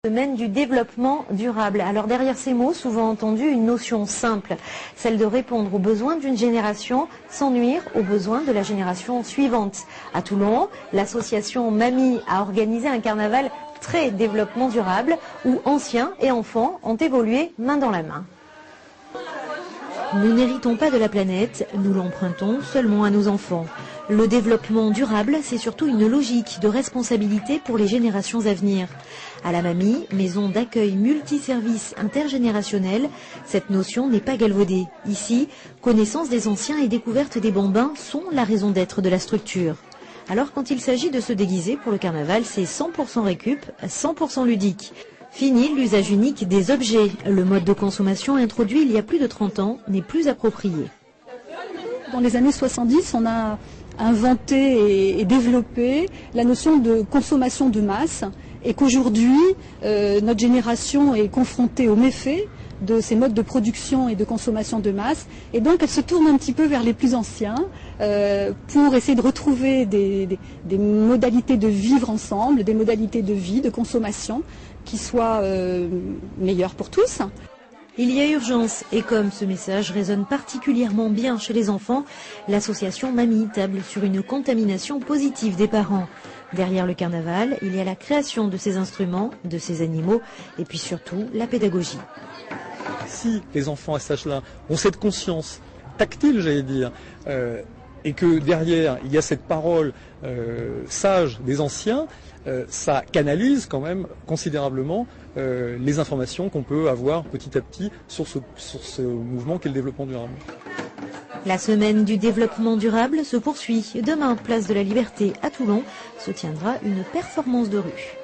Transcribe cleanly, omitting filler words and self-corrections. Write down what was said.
Semaine du développement durable. Alors derrière ces mots, souvent entendus, une notion simple, celle de répondre aux besoins d'une génération sans nuire aux besoins de la génération suivante. À Toulon, l'association Mamie a organisé un carnaval très développement durable où anciens et enfants ont évolué main dans la main. Nous n'héritons pas de la planète, nous l'empruntons seulement à nos enfants. Le développement durable, c'est surtout une logique de responsabilité pour les générations à venir. À la Mamie, maison d'accueil multiservice intergénérationnel, cette notion n'est pas galvaudée. Ici, connaissance des anciens et découverte des bambins sont la raison d'être de la structure. Alors quand il s'agit de se déguiser pour le carnaval, c'est 100% récup, 100% ludique. Fini l'usage unique des objets. Le mode de consommation introduit il y a plus de 30 ans n'est plus approprié. Dans les années 70, on a inventé et développé la notion de consommation de masse et qu'aujourd'hui, notre génération est confrontée aux méfaits de ces modes de production et de consommation de masse, et donc elle se tourne un petit peu vers les plus anciens pour essayer de retrouver des modalités de vivre ensemble, des modalités de vie, de consommation qui soient meilleures pour tous. Il y a urgence, et comme ce message résonne particulièrement bien chez les enfants, l'association Mamie table sur une contamination positive des parents. Derrière le carnaval, il y a la création de ces instruments, de ces animaux, et puis surtout la pédagogie. Si les enfants à cet âge-là ont cette conscience tactile, j'allais dire, et que derrière il y a cette parole sage des anciens, ça canalise quand même considérablement les informations qu'on peut avoir petit à petit sur ce mouvement qu'est le développement durable. La semaine du développement durable se poursuit. Demain, place de la Liberté à Toulon, se tiendra une performance de rue.